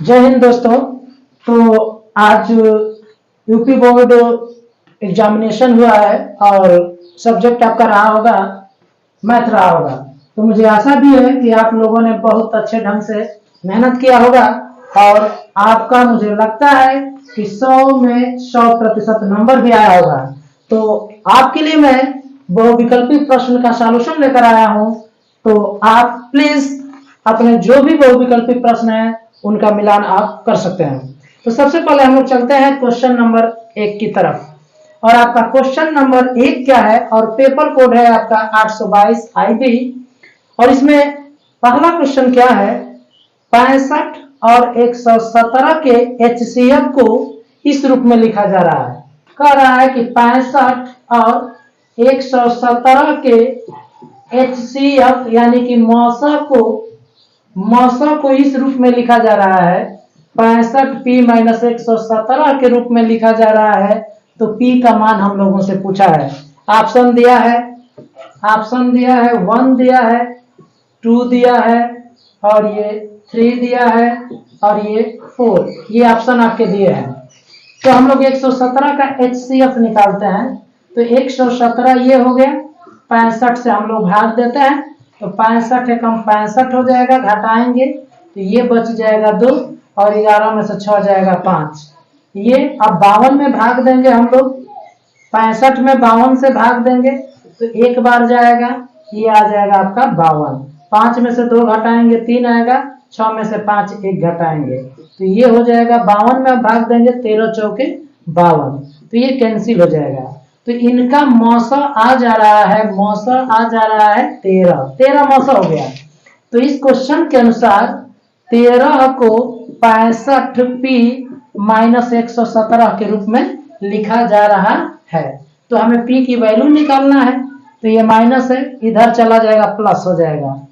जय हिंद दोस्तों। तो आज यूपी बोर्ड एग्जामिनेशन हुआ है और सब्जेक्ट आपका रहा होगा मैथ रहा होगा। तो मुझे आशा भी है कि आप लोगों ने बहुत अच्छे ढंग से मेहनत किया होगा और आपका मुझे लगता है कि 100 में 100% नंबर भी आया होगा। तो आपके लिए मैं बहुविकल्पी प्रश्न का सॉल्यूशन लेकर आया हूं। तो आप प्लीज अपने जो भी बहुविकल्पी प्रश्न है उनका मिलान आप कर सकते हैं। तो सबसे पहले हम लोग चलते हैं क्वेश्चन नंबर 1 की तरफ। और आपका क्वेश्चन नंबर 1 क्या है और पेपर कोड है आपका 822 IB। और इसमें पहला क्वेश्चन क्या है, 65 और 117 के HCF को इस रूप में लिखा जा रहा है। कह रहा है कि 65 और 117 के HCF यानी कि मौसा को इस रूप में लिखा जा रहा है। 65P-117 के रूप में लिखा जा रहा है। तो P का मान हम लोगों से पूछा है। ऑप्शन दिया है 1 दिया है, 2 दिया है और ये 3 दिया है और ये 4, ये ऑप्शन आपके दिए हैं। तो हम लोग 117 का HCF निकालते हैं। तो 117 ये हो गया, 65 से हम लोग भाग देते हैं तो 65 एकम 65 हो जाएगा, घटाएंगे तो ये बच जाएगा 2 और 11 में से 6 जाएगा 5। ये अब 52 में भाग देंगे हम लोग, 65 में 52 से भाग देंगे तो एक बार जाएगा, ये आ जाएगा आपका 52। 5 में से 2 घटाएंगे 3 आएगा, 6 में से 5 1 घटाएंगे तो ये हो जाएगा 52 में भाग देंगे 13 चौके 52, तो ये कैंसिल हो जाएगा। तो इनका मौसा आ जा रहा है 13 मौसा हो गया। तो इस क्वेश्चन के अनुसार 13 को 65P-117 के रूप में लिखा जा रहा है। तो हमें P की वैल्यू निकालना है। तो ये माइनस है, इधर चला जाएगा प्लस हो जाएगा,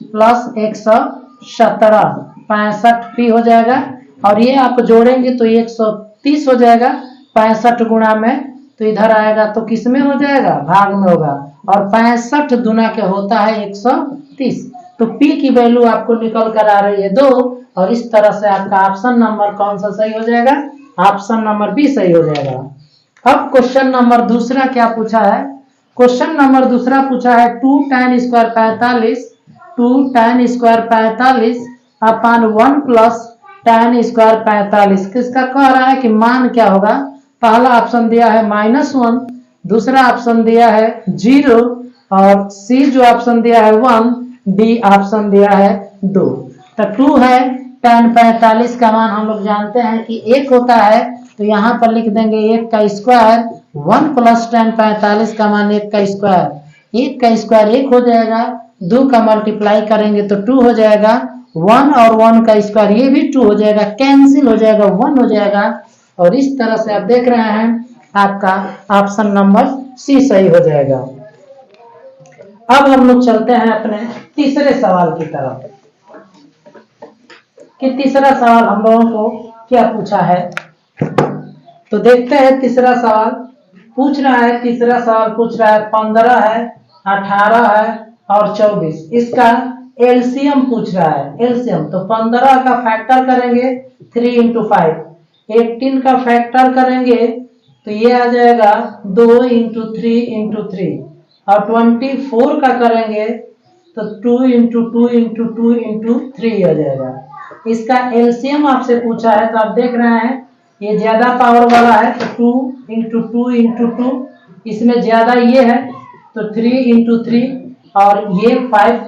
प्लस 117 65P हो जाएगा और ये आप जोड़ेंगे तो 130 हो जाएगा। 65 गुणा में तो इधर आएगा तो किस में हो जाएगा, भाग में होगा और 65 दुना के होता है 130। तो P की वैल्यू आपको निकल कर आ रही है 2 और इस तरह से आपका ऑप्शन नंबर कौन सा सही हो जाएगा, ऑप्शन नंबर बी सही हो जाएगा। अब क्वेश्चन नंबर दूसरा क्या पूछा है, क्वेश्चन नंबर दूसरा पूछा है 2 tan स्क्वायर 45 अपान 1 प्लस tan स्क्वायर 45। किसका कह रहा है कि मान क्या होगा। पहला ऑप्शन दिया है -1, दूसरा ऑप्शन दिया है 0 और सी जो ऑप्शन दिया है 1, डी ऑप्शन दिया है 2। तो 2 है, tan 45 का मान हम लोग जानते हैं कि 1 होता है तो यहाँ पर लिख देंगे 1 का स्क्वायर, 1 प्लस tan 45 का मान 1 का स्क्वायर, 1 का स्क्वायर 1 हो जाएगा, 2 का मल्टीप्लाई करेंगे तो 2 हो जाएगा, 1 और 1 का स्क्वायर ये भी 2 हो जाएगा, कैंसिल हो जाएगा 1 हो जाएगा। और इस तरह से आप देख रहे हैं आपका ऑप्शन नंबर सी सही हो जाएगा। अब हम लोग चलते हैं अपने तीसरे सवाल की तरफ कि तीसरा सवाल हम लोगों को क्या पूछा है। तो देखते हैं तीसरा सवाल पूछ रहा है। तीसरा सवाल पूछ रहा है 15 है, 18 है और 24, इसका एलसीएम पूछ रहा है। एलसीएम तो 15 का फैक्टर करेंगे 3 × 5, 18 का फैक्टर करेंगे तो ये आ जाएगा 2 × 3 × 3 और 24 का करेंगे तो 2 × 2 × 2 × 3 आ जाएगा। इसका एलसीएम आपसे पूछा है तो आप देख रहे हैं ये ज्यादा पावर वाला है तो 2 × 2 × 2, इसमें ज्यादा ये है तो 3 × 3 और ये 5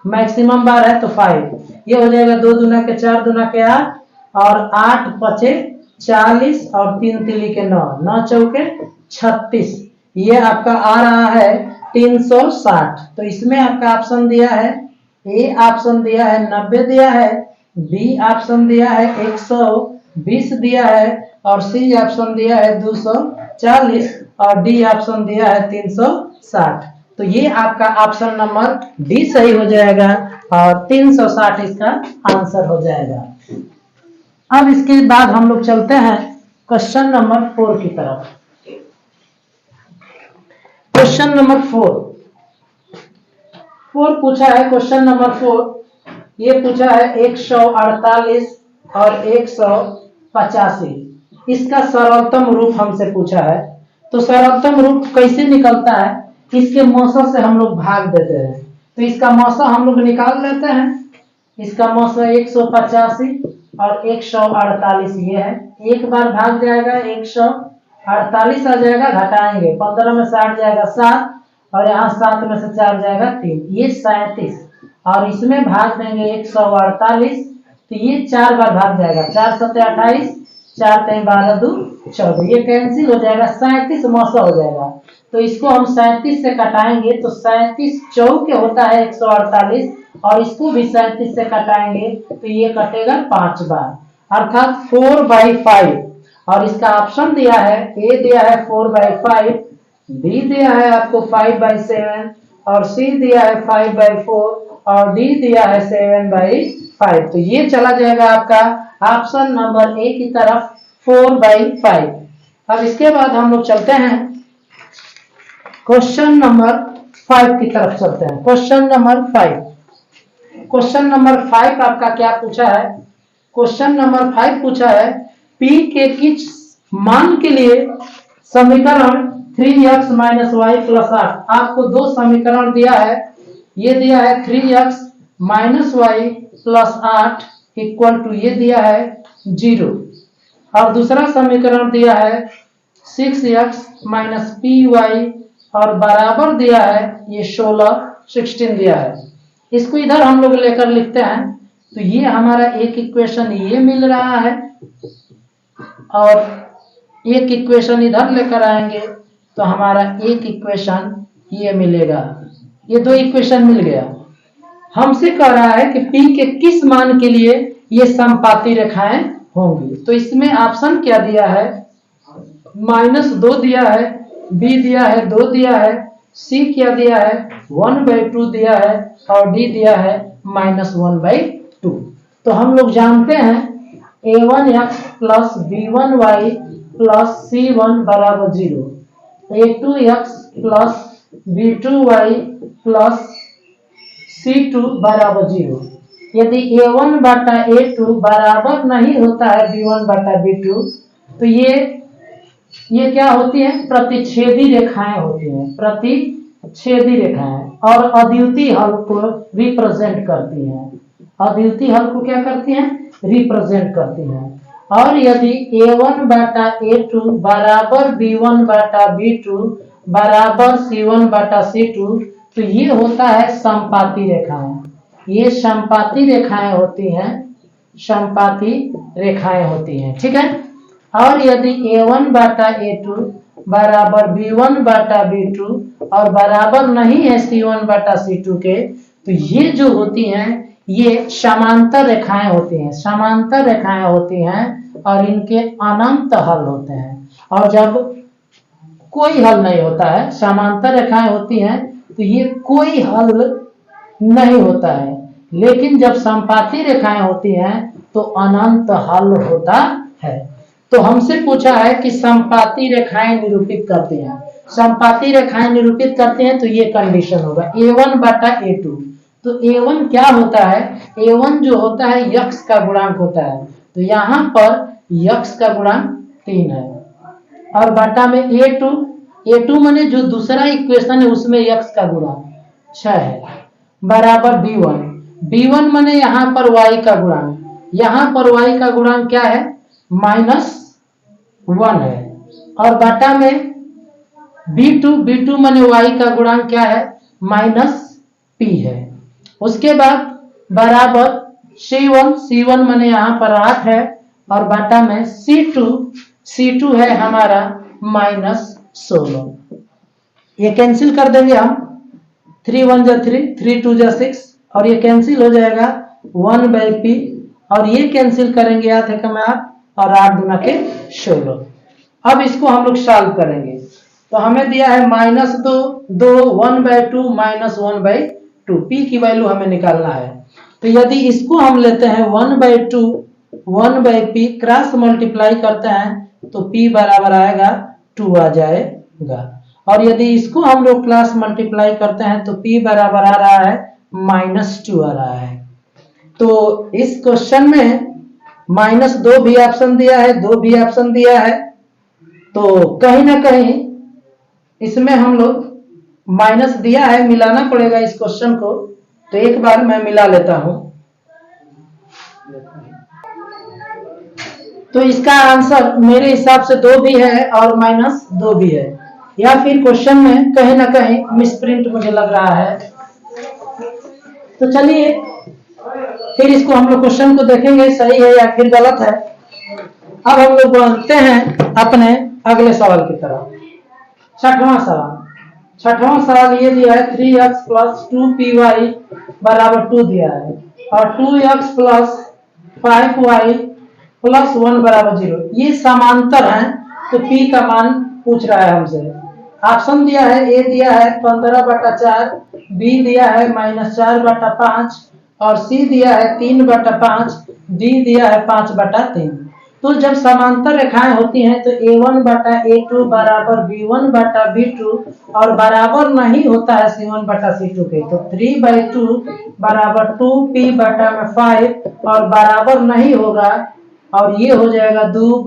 मैक्सिमम बार है तो 5, ये हो जाएगा 2 दूना के 4 दूना के 8 और 8 पचे 40 और 3 तिली के 9, 9 चौके 36, ये आपका आ रहा है 360। तो इसमें आपका ऑप्शन दिया है, ए ऑप्शन दिया है 90 दिया है, बी ऑप्शन दिया है 120 दिया है और सी ऑप्शन दिया है 240 और डी ऑप्शन दिया है 360। तो ये आपका ऑप्शन नंबर डी सही हो जाएगा और 360 इसका आंसर हो जाएगा। अब इसके बाद हम लोग चलते हैं क्वेश्चन नंबर 4 की तरफ। क्वेश्चन नंबर 4 पूछा है। क्वेश्चन नंबर 4 ये पूछा है 148 और 185। इसका सरलतम रूप हमसे पूछा है। तो सरलतम रूप कैसे निकलता है, इसके मौसा से हम लोग भाग देते हैं। तो इसका मौसा हम लोग निकाल लेते हैं। इसका मौसा 185 और 148 ये है। एक बार भाग जाएगा 148 आ जाएगा, घटाएंगे 15 में से 8 जाएगा 7 और यहाँ 7 में से 4 जाएगा 3, ये 37 और इसमें भाग देंगे 148 तो ये 4 बार भाग जाएगा, 4 7 28, 4 3 12 2 14, ये कैंसिल हो जाएगा, 37 मौसा हो जाएगा। तो इसको हम 37 से कटाएंगे तो 37 चौके होता है 148 और इसको भी 37 से कटाएंगे तो ये कटेगा 5 बार, अर्थात 4/5। और इसका ऑप्शन दिया है, ए दिया है 4/5, बी दिया है आपको 5/7 और सी दिया है 5/4 और डी दिया है 7/5। तो ये चला जाएगा आपका ऑप्शन नंबर ए की तरफ 4/5। अब इसके बाद हम लोग चलते हैं क्वेश्चन नंबर 5 की तरफ चलते हैं। क्वेश्चन नंबर 5, क्वेश्चन नंबर 5 आपका क्या पूछा है? क्वेश्चन नंबर 5 पूछा है P के किस मान के लिए समीकरण 3x - y + 8। आपको दो समीकरण दिया है, ये दिया है 3x - y + 8 इक्वल टू ये दिया है 0 और दूसरा समीकरण दिया है 6x - py और बराबर दिया है ये 16 दिया है। इसको इधर हम लोग लेकर लिखते हैं तो ये हमारा एक इक्वेशन ये मिल रहा है और एक इक्वेशन इधर लेकर आएंगे तो हमारा एक इक्वेशन ये मिलेगा। ये दो इक्वेशन मिल गया। हमसे कह रहा है कि P के किस मान के लिए ये समपाती रेखाएं होंगी। तो इसमें ऑप्शन क्या दिया है, -2 दिया है, B दिया है 2 दिया है, C क्या दिया है 1/2 दिया है और D दिया है -1/2। तो हम लोग जानते हैं a1x + b1y + c1 = 0, a2x + b2y + c2 = 0। यदि a1/a2 बराबर नहीं होता है b1/b2 तो ये क्या होती है, प्रतिच्छेदी रेखाएं होती हैं, प्रतिच्छेदी रेखाएं और अद्वितीय हल को रिप्रेजेंट करती हैं। अद्वितीय हल को क्या करती हैं, रिप्रेजेंट करती हैं। और यदि a1/a2 बराबर b1/b2 बराबर c1/c2 तो ये होता है समपाती रेखाएं। ये समपाती रेखाएं होती हैं, समपाती रेखाएं होती हैं, ठीक है। और यदि a1/a2 बराबर b1/b2 और बराबर नहीं है c1/c2 के तो ये जो होती हैं ये समांतर रेखाएं होती हैं, समांतर रेखाएं होती हैं और इनके अनंत हल होते हैं। और जब कोई हल नहीं होता है, समांतर रेखाएं होती हैं तो ये कोई हल नहीं होता है, लेकिन जब समपाती रेखाएं होती हैं तो अनंत हल होता है। तो हमसे पूछा है कि समपाती रेखाएं निरूपित करते हैं, समपाती रेखाएं निरूपित करते हैं तो ये कंडीशन होगा a1/a2। तो a1 क्या होता है, a1 जो होता है यक्स का गुणांक होता है, तो यहाँ पर यक्स का गुणांक 3 है और बटा में a2 माने जो दूसरा इक्वेशन है उसमें यक्स का गुणांक 6 है बराबर b1 माने यहाँ पर y का गुणांक, यहाँ पर y का गुणांक क्या है -1 है और बटा में b2 माने y का गुणांक क्या है -p है। उसके बाद बराबर c1 माने यहाँ पर 8 है और बटा में c2 है हमारा -16। ये कैंसिल कर देंगे हम, 3 1 जा 3, 3 2 जा 6 और ये कैंसिल हो जाएगा 1/p और ये कैंसिल करेंगे याद है कम आप और 8 दूना के 16। अब इसको हम लोग सॉल्व करेंगे तो हमें दिया है -2 1/2 -1/2, p की वैल्यू हमें निकालना है। तो यदि इसको हम लेते हैं 1/2 1/p क्रॉस मल्टीप्लाई करते हैं तो p बराबर आएगा 2 आ जाएगा और यदि इसको हम लोग क्रॉस मल्टीप्लाई करते हैं तो p बराबर आ रहा है -2 आ रहा है। तो इस क्वेश्चन में माइनस 2 भी ऑप्शन दिया है, 2 भी ऑप्शन दिया है, तो कहीं ना कहीं इसमें हम लोग माइनस दिया है, मिलाना पड़ेगा इस क्वेश्चन को। तो एक बार मैं मिला लेता हूं। तो इसका आंसर मेरे हिसाब से 2 भी है और माइनस 2 भी है, या फिर क्वेश्चन में कहीं ना कहीं मिसप्रिंट मुझे लग रहा है। तो चलिए फिर इसको हम लोग क्वेश्चन को देखेंगे सही है या फिर गलत है। अब हम लोग बढ़ते हैं अपने अगले सवाल की तरफ। छठवां सवाल ये दिया है 3x प्लस 2py बराबर 2 दिया है और 2x प्लस 5y प्लस 1 बराबर 0। ये समांतर है, तो p का मान पूछ रहा है हमसे। ऑप्शन दिया है, ए दिया है 15/4, बी दिया है -4/5 और सी दिया है 3/5, डी दिया है 5/3। तो जब समांतर रेखाएं होती हैं तो a1/a2 बराबर b1/b2 और बराबर नहीं होता है c1/c2 के। तो 3/2 बराबर 2p/5 और बराबर नहीं होगा, और ये हो जाएगा 2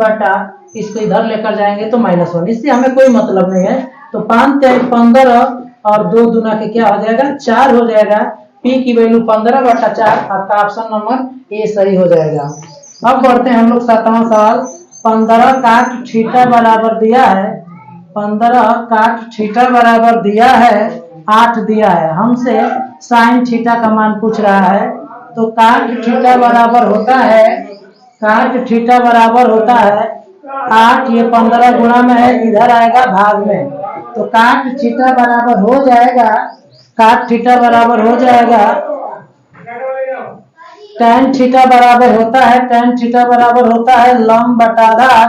इसको इधर लेकर जाएंगे तो -1। इससे हमें कोई मतलब नहीं है। तो 5 × 15 और 2 दूना के क्या हो जाएगा 4 हो जाएगा। p की वैल्यू 15/4, आपका ऑप्शन नंबर ए सही हो जाएगा। अब बढ़ते हैं हम लोग 7वां सवाल। 15 काट थीटा बराबर दिया है, 15 काट थीटा बराबर दिया है 8 दिया है, हमसे साइन थीटा का मान पूछ रहा है। तो काट थीटा बराबर होता है, काट थीटा बराबर होता है 8, ये 15 गुणा में है, इधर आएगा भाग में। तो काट थीटा बराबर हो जाएगा, काट थीटा बराबर हो जाएगा tan थीटा बराबर होता है, tan थीटा बराबर होता है लंब बटा आधार।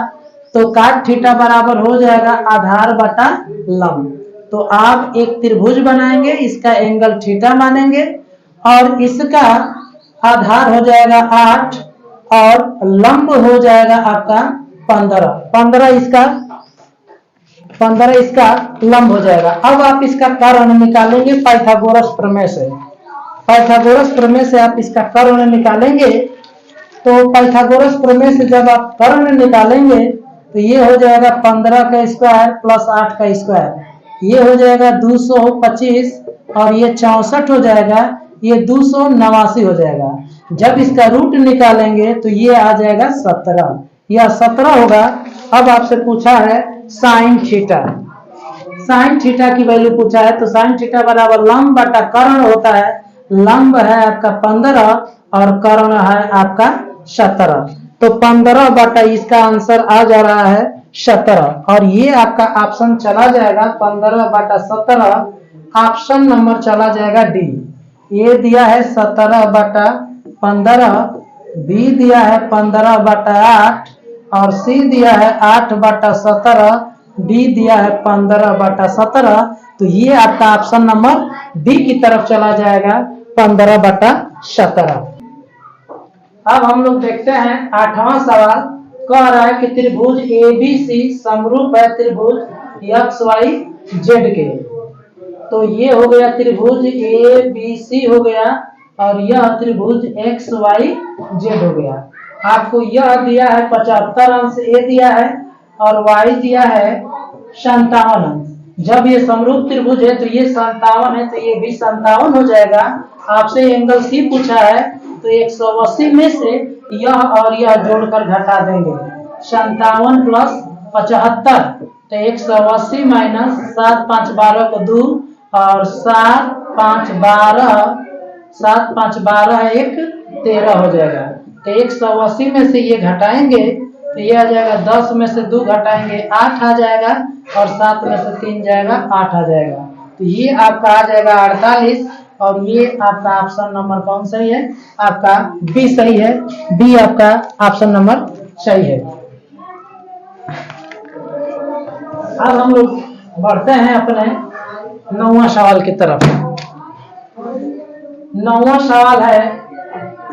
तो काट थीटा बराबर हो जाएगा आधार बटा लंब। तो आप एक त्रिभुज बनाएंगे, इसका एंगल थीटा मानेंगे और इसका आधार हो जाएगा 8 और लंब हो जाएगा आपका 15 इसका लंब हो जाएगा। अब आप इसका कर्ण निकालेंगे पाइथागोरस प्रमेय से। पाइथागोरस प्रमेय से आप इसका कर्ण निकालेंगे। तो पाइथागोरस प्रमेय से जब आप कर्ण निकालेंगे तो ये हो जाएगा 15 का स्क्वायर प्लस 8 का स्क्वायर, ये हो जाएगा 225 और ये 64 हो जाएगा, ये 289 हो जाएगा। जब इसका रूट निकालेंगे तो ये आ जाएगा 17, यह 17 होगा। अब आपसे पूछा है साइन थीटा, साइन थीटा की वैल्यू पूछा है। तो साइन थीटा बराबर लंब बटा कर्ण होता है, लंब है आपका 15 और कर्ण है आपका 17। तो 15 बटा इसका आंसर आ जा रहा है 17 और ये आपका ऑप्शन चला जाएगा 15/17, ऑप्शन नंबर चला जाएगा डी। ए दिया है 17/15, बी दिया है 15/8 और सी दिया है 8/17, डी दिया है 15/17। तो ये आपका ऑप्शन नंबर डी की तरफ चला जाएगा 15/17। अब हम लोग देखते हैं 8वां सवाल। कह रहा है कि त्रिभुज ABC समरूप है त्रिभुज XYZ के। तो ये हो गया त्रिभुज ABC हो गया और यह त्रिभुज XYZ हो गया। आपको यह दिया है 75 अंश ए दिया है और y दिया है 57 अंश। जब ये समरूप त्रिभुज है तो ये 57 है, तो ये भी 57 हो जाएगा। आपसे एंगल सी पूछा है तो 180 में से यह और यह जोड़कर घटा देंगे। 57 प्लस 75 तो 180 माइनस 7 5 12 को 2 और 7 5 12 7 5 12 1 13 हो जाएगा। तो 180 में से ये घटाएंगे तो ये आ जाएगा 10 में से 2 घटाएंगे 8 आ जाएगा और 7 में से 3 जाएगा 8 आ जाएगा। तो ये आपका आ जाएगा 48 और ये आपका ऑप्शन नंबर कौन सही है? आपका बी सही है। बी आपका ऑप्शन नंबर सही है। अब हम लोग बढ़ते हैं अपने 9वां सवाल की तरफ। 9वां सवाल है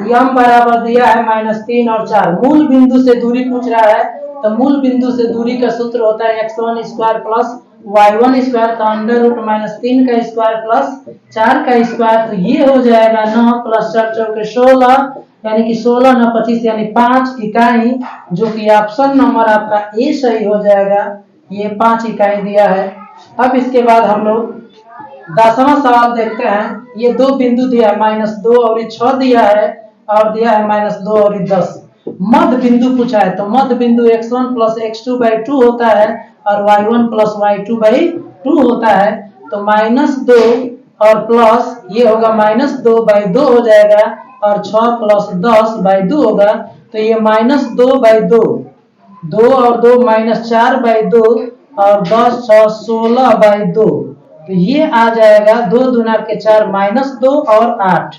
यम बराबर दिया है -3 और 4। मूल बिंदु से दूरी पूछ रहा है। तो मूल बिंदु से दूरी का सूत्र होता है x1 square plus y1 square का √-3 का स्क्वायर प्लस 4 का स्क्वायर। तो ये हो जाएगा 9 प्लस 4 × 16 यानी कि 16 न 25 यानी 5 इकाई, जो कि ऑप्शन नंबर आपका ए सही हो जाएगा। ये 5 इकाई दिया है। अब इसके बाद हम लोग 10वां सवाल देखते हैं। ये 2 बिंदु दिया है, -2 और 6 दिया है, और दिया है -2 और 10। मध्य बिंदु पूछा है, तो मध्य बिंदु x1 + x2/2 होता है और y1 + y2/2 होता है। तो -2 और प्लस ये होगा -2/2 हो जाएगा, और 6 + 10/2 होगा। तो ये -2/2, 2 और 2 -4/2, और 10 6 16/2। तो ये आ जाएगा 2 दूना के 4, -2 और 8,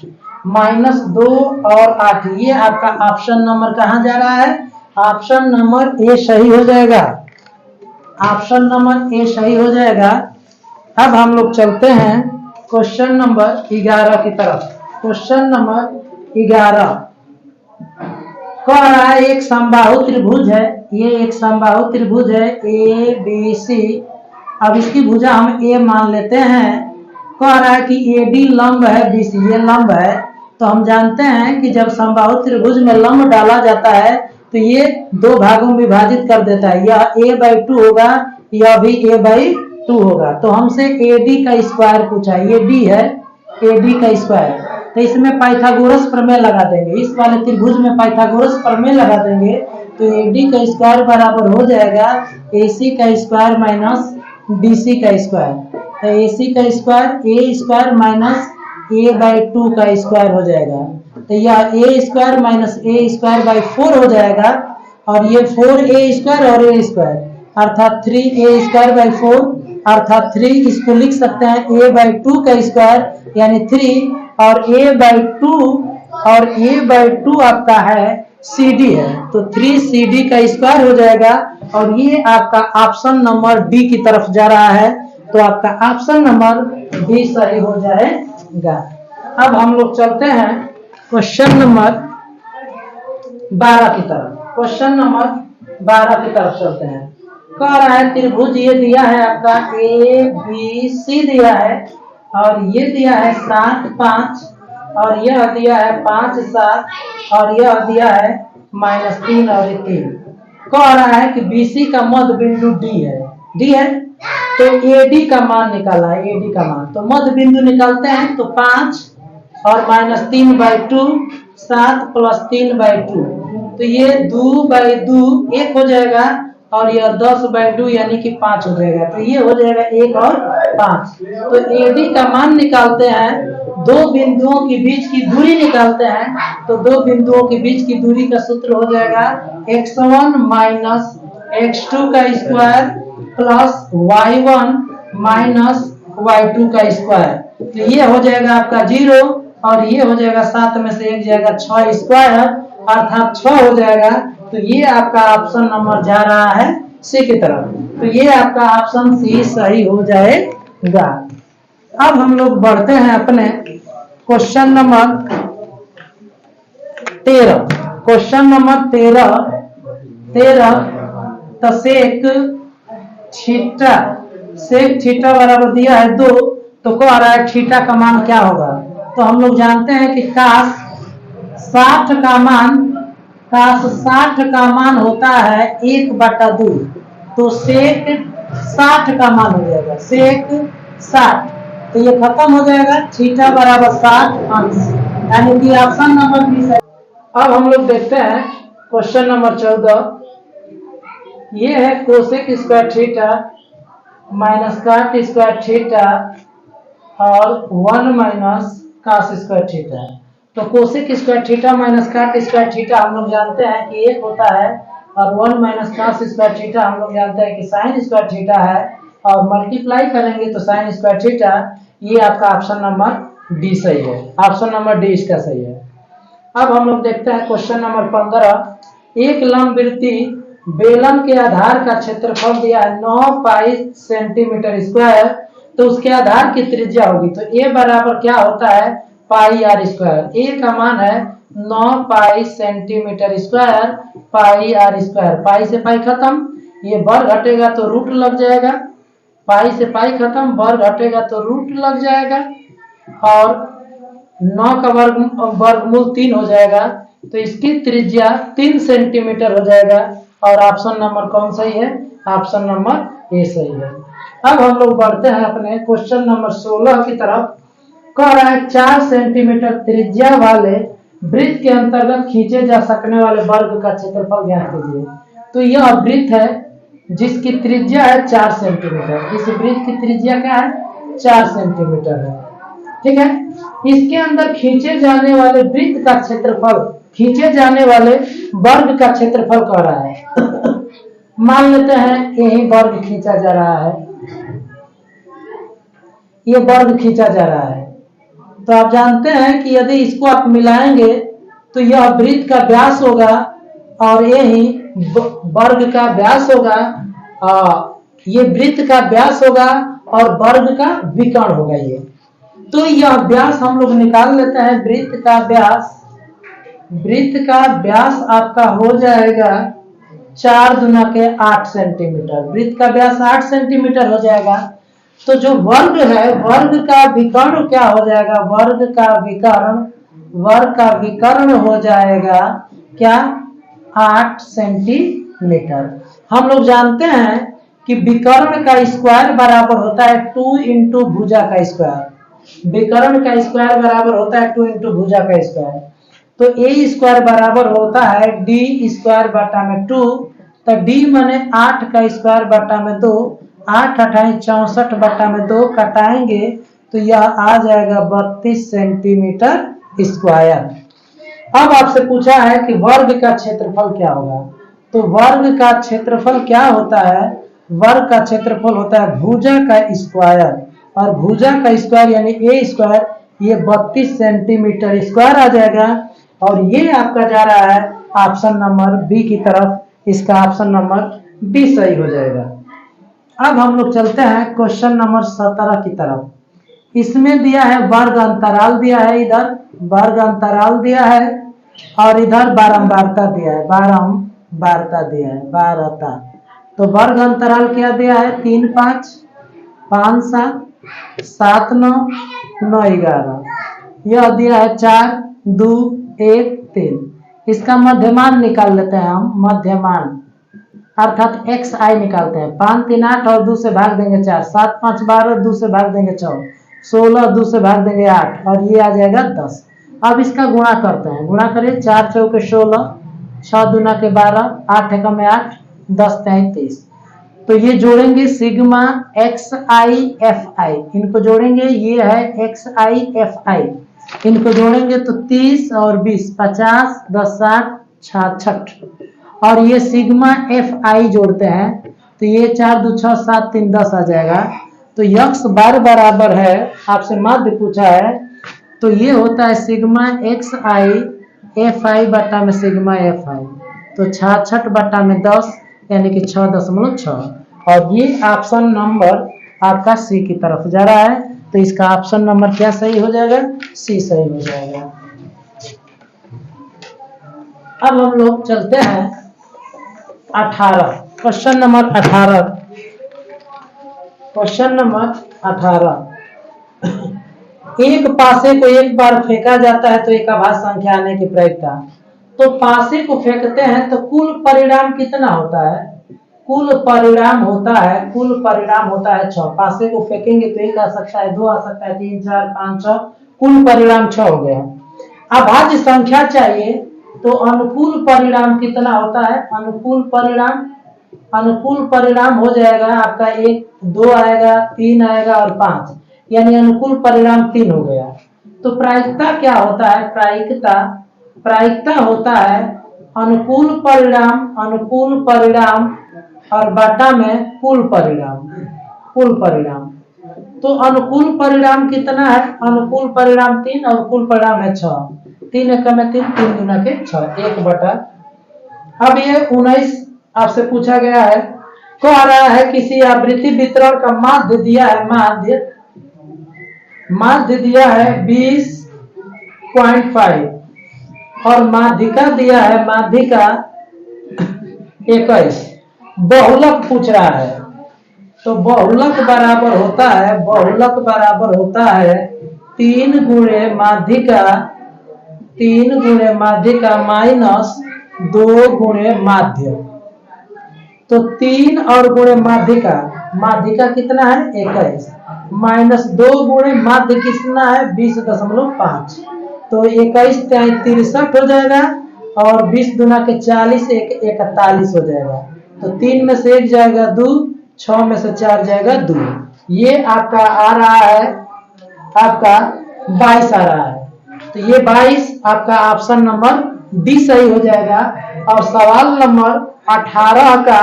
-2 और 8। ये आपका ऑप्शन नंबर कहाँ जा रहा है? ऑप्शन नंबर ए सही हो जाएगा। ऑप्शन नंबर ए सही हो जाएगा। अब हम लोग चलते हैं क्वेश्चन नंबर 11 की तरफ। क्वेश्चन नंबर 11 कह रहा है एक समबाहु त्रिभुज है। ये एक समबाहु त्रिभुज है ए बी सी। अब इसकी भुजा हम ए मान लेते हैं। कह रहा है कि ए डी लंब है, बी सी ये लंब है। तो हम जानते हैं कि जब समबाहु त्रिभुज में लंब डाला जाता है तो ये 2 भागों में विभाजित कर देता है। यह a/2 होगा, यह भी a/2 होगा। तो हमसे AD का स्क्वायर पूछा, ये D है, AD का स्क्वायर। तो इसमें पाइथागोरस प्रमेय लगा देंगे, इस वाले त्रिभुज में पाइथागोरस प्रमेय लगा देंगे। तो AD का स्क्वायर बराबर हो जाएगा AC का स्क्वायर माइनस BC का स्क्वायर। तो AC का स्क्वायर A² - a/2 का स्क्वायर हो जाएगा। तो यह A² - a²/4 हो जाएगा, और ये 4A² और A², अर्थात 3A²/4, अर्थात 3 इसको लिख सकते हैं a/2 का स्क्वायर यानी 3, और a/2 आपका है CD है। तो 3CD का स्क्वायर हो जाएगा, और ये आपका ऑप्शन नंबर डी की तरफ जा रहा है। तो आपका ऑप्शन नंबर डी सही हो जाएगा। अब हम लोग चलते हैं क्वेश्चन नंबर 12 की तरफ। क्वेश्चन नंबर 12 की तरफ चलते हैं। कह रहा है त्रिभुज ये दिया है आपका ABC दिया है, और ये दिया है 7 5, और यह दिया है 5 7, और यह दिया है -3 और 3। कह रहा है कि BC का मध्य बिंदु D है। तो AD का मान निकाला है, AD का मान। तो मध्य बिंदु निकालते हैं, तो 5 और -3/2, 7 + 3/2। तो ये 2/2 1 हो जाएगा, और यह 10/2 यानी कि 5 हो जाएगा। तो ये हो जाएगा 1 और 5। तो AD का मान निकालते हैं, 2 बिंदुओं के बीच की दूरी निकालते हैं। तो 2 बिंदुओं के बीच की दूरी का सूत्र हो जाएगा x1 - x2 का स्क्वायर प्लस y1 - y2 का स्क्वायर। तो ये हो जाएगा आपका 0, और ये हो जाएगा 7 में से 1 जाएगा 6 स्क्वायर, अर्थात 6 हो जाएगा। तो ये आपका ऑप्शन नंबर जा रहा है सी की तरफ। तो ये आपका ऑप्शन सी सही हो जाएगा। अब हम लोग बढ़ते हैं अपने क्वेश्चन नंबर 13। क्वेश्चन नंबर 13 तो सेक थीटा बराबर दिया है 2। तो कह रहा है थीटा का मान क्या होगा? तो हम लोग जानते हैं कि काश 60 का मान होता है 1/2। तो सेक 60 का मान हो जाएगा, सेक 60। तो ये खत्म हो जाएगा, थीटा बराबर 60 अंश, यानी कि ऑप्शन नंबर बी है। अब हम लोग देखते हैं क्वेश्चन नंबर 14। ये है कोसेक स्क्वायर थीटा माइनस काट स्क्वायर थीटा और 1 - कास स्क्वायर थीटा। तो कोसेक स्क्वायर थीटा माइनस काट स्क्वायर थीटा हम लोग जानते हैं कि 1 होता है, और 1 - कास स्क्वायर थीटा हम लोग जानते हैं कि साइन स्क्वायर थीटा है, और मल्टीप्लाई करेंगे तो साइन स्क्वायर थीटा। ये आपका ऑप्शन नंबर डी सही है, ऑप्शन नंबर डी इसका सही है। अब हम लोग देखते हैं क्वेश्चन नंबर 15। एक लंबवृत्ति बेलन के आधार का क्षेत्रफल दिया है 9 पाई सेंटीमीटर स्क्वायर। तो उसके आधार की त्रिज्या होगी, तो ए बराबर क्या होता है पाई आर स्क्वायर। ए का मान है 9 pi centimetre square pi R square. Pi से पाई खत्म, ये वर्ग घटेगा तो रूट लग जाएगा। पाई से पाई खत्म, वर्ग घटेगा तो रूट लग जाएगा, और 9 का वर्गमूल 3 हो जाएगा, तो इसकी त्रिज्या 3 सेंटीमीटर हो जाएगा और ऑप्शन नंबर कौन सही है? ऑप्शन नंबर ए सही है। अब हम लोग बढ़ते हैं अपने क्वेश्चन नंबर 16 की तरफ। कह रहा है 4 सेंटीमीटर त्रिज्या वाले वृत्त के अंतर्गत खींचे जा सकने वाले वर्ग का क्षेत्रफल ज्ञात कीजिए। तो यह वृत्त है जिसकी त्रिज्या है 4 सेंटीमीटर। इस वृत्त की त्रिज्या क्या है? 4 सेंटीमीटर है। ठीक है, इसके अंदर खींचे जाने वाले वृत्त का क्षेत्रफल, खींचे जाने वाले वर्ग का क्षेत्रफल कह रहा है। मान लेते हैं यही वर्ग खींचा जा रहा है, ये वर्ग खींचा जा रहा है। तो आप जानते हैं कि यदि इसको आप मिलाएंगे तो यह वृत्त का व्यास होगा और यही वर्ग का व्यास होगा, ये वृत्त का व्यास होगा और वर्ग का विकर्ण होगा ये। तो यह व्यास हम लोग निकाल लेते हैं। वृत्त का व्यास आपका हो जाएगा 4 दूना के 8 सेंटीमीटर। वृत्त का व्यास 8 सेंटीमीटर हो जाएगा। तो जो वर्ग है, वर्ग का विकर्ण क्या हो जाएगा? वर्ग का विकर्ण हो जाएगा क्या? 8 सेंटीमीटर। हम लोग जानते हैं कि विकर्ण का स्क्वायर बराबर होता है 2 इंटू भुजा का स्क्वायर। विकर्ण का स्क्वायर बराबर होता है 2 इंटू भुजा का स्क्वायर। तो ए स्क्वायर बराबर होता है डी स्क्वायर बटा में 2। तो डी माने 8 का स्क्वायर बटा में 2, 8 अठाई 64 बटा में 2 कटाएंगे तो यह आ जाएगा 32 सेंटीमीटर स्क्वायर। अब आपसे पूछा है कि वर्ग का क्षेत्रफल क्या होगा। तो वर्ग का क्षेत्रफल क्या होता है? वर्ग का क्षेत्रफल होता है भुजा का स्क्वायर, और भुजा का स्क्वायर यानी ए स्क्वायर, ये 32 सेंटीमीटर स्क्वायर आ जाएगा। और ये आपका जा रहा है ऑप्शन नंबर बी की तरफ। इसका ऑप्शन नंबर बी सही हो जाएगा। अब हम लोग चलते हैं क्वेश्चन नंबर 17 की तरफ। इसमें दिया है वर्ग अंतराल दिया है, इधर वर्ग अंतराल दिया है और इधर बारंबारता दिया है, बारंबारता दिया है, बारता। तो वर्ग अंतराल क्या दिया है? 3 5, 5 7, 7 9, 9 11। यह दिया है 4 2 1 3। इसका मध्यमान निकाल लेते हैं हम। मध्यमान अर्थात एक्स आई निकालते हैं। 5 3 8 और 2 से भाग देंगे 4, 7 5 12, 2 से भाग देंगे 14, 16, 2 से भाग देंगे 8 और ये आ जाएगा 10। अब इसका गुणा करते हैं। गुणा करिए, 4 चौके 16, 6 दूना के 12, 8 एकम में 8, 10 33। तो ये जोड़ेंगे sigma x I F I, इनको जोड़ेंगे, ये है एक्स आई एफ आई, इनको जोड़ेंगे तो 30 और 20 50, 10 60 66। और ये सिग्मा एफ आई जोड़ते हैं तो ये 4 2 6 7 3 10 आ जाएगा। तो यक्स बार बराबर है, आपसे माध्य पूछा है, तो ये होता है sigma x I F I बटा में सिग्मा एफ आई। तो 66 बटा में 10 यानी कि 6.6। और ये ऑप्शन नंबर आपका सी की तरफ जा रहा है। तो इसका ऑप्शन नंबर क्या सही हो जाएगा? सी सही हो जाएगा। अब हम लोग चलते हैं 18, क्वेश्चन नंबर 18। Question number 18। एक पासे को एक बार फेंका जाता है तो एक आभाज्य संख्या आने की प्रायिकता। तो पासे को फेंकते हैं तो कुल परिणाम कितना होता है? कुल परिणाम होता है 6। पासे को फेंकेंगे तो 1 आ सकता है, 2 आ सकता है, 3 4 5 6, कुल परिणाम 6 हो गया। अभाज्य संख्या चाहिए तो अनुकूल परिणाम कितना होता है? अनुकूल परिणाम हो जाएगा आपका 1 2 आएगा, 3 आएगा और 5, यानी अनुकूल परिणाम 3 हो गया। तो प्रायिकता क्या होता है? प्रायिकता होता है अनुकूल परिणाम और बटा में कुल परिणाम। तो अनुकूल परिणाम कितना है? अनुकूल परिणाम 3 और कुल परिणाम है 6। 3 एकम में 3, 3 दूना के 6, 1 बटा। अब ये 19 आपसे पूछा गया है, कह रहा है किसी आवृत्ति वितरण का माध्य दिया है, माध्य दिया है 20.5 और माध्यिका दिया है 21। बहुलक पूछ रहा है। तो बहुलक बराबर होता है 3 गुणे माध्यिका 3 गुणे माध्यिका माइनस 2 गुणे माध्य। तो 3 और गुणे माध्यिका, माध्यिका कितना है 21, माइनस 2 गुणे माध्य कितना है 20.5। तो 21 तिहाई 63 हो जाएगा और 20 दुना के 40 एक 41 हो जाएगा। तो 3 में से 1 जाएगा 2, 6 में से 4 जाएगा 2। ये आपका आ रहा है आपका 22 आ रहा है। तो ये 22 आपका ऑप्शन नंबर डी सही हो जाएगा। और सवाल नंबर 18 का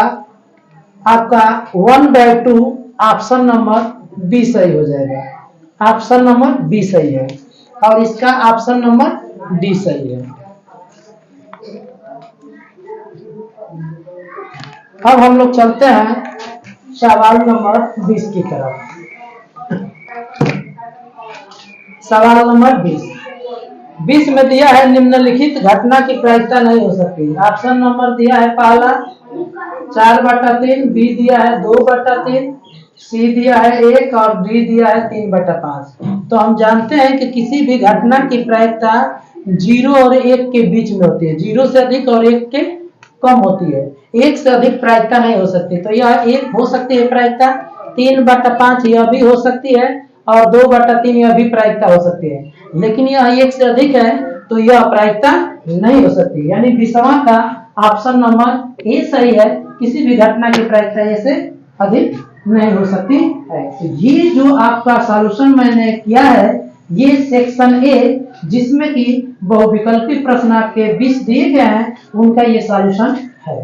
आपका 1/2 ऑप्शन नंबर बी सही हो जाएगा। ऑप्शन नंबर बी सही है और इसका ऑप्शन नंबर डी सही है। अब हम लोग चलते हैं सवाल नंबर 20 की तरफ। सवाल नंबर 20 में दिया है निम्नलिखित घटना की प्रायिकता नहीं हो सकती। ऑप्शन नंबर दिया है पहला 4/3, बी दिया है 2/3, सी दिया है 1 और डी दिया है 3/5। तो हम जानते हैं कि किसी भी घटना की प्रायिकता 0 और 1 के बीच में होती है, 0 से अधिक और 1 के कम होती है। 1 से अधिक प्रायिकता नहीं हो सकती। तो यह 1 हो सकती है प्रायिकता, 3/5 यह भी हो सकती है और 2/3 यह भी प्रायिकता हो सकती है। लेकिन यह 1 से अधिक है तो यह प्रायिकता नहीं हो सकती। यानी 20वां का ऑप्शन नंबर ए सही है। किसी भी घटना की प्रायिकता ए से अधिक नहीं हो सकती है। तो ये जो आपका सॉल्यूशन मैंने किया है ये सेक्शन ए, जिसमें कि बहुविकल्पी प्रश्न आपके 20 दिए गए हैं, उनका ये सॉल्यूशन है।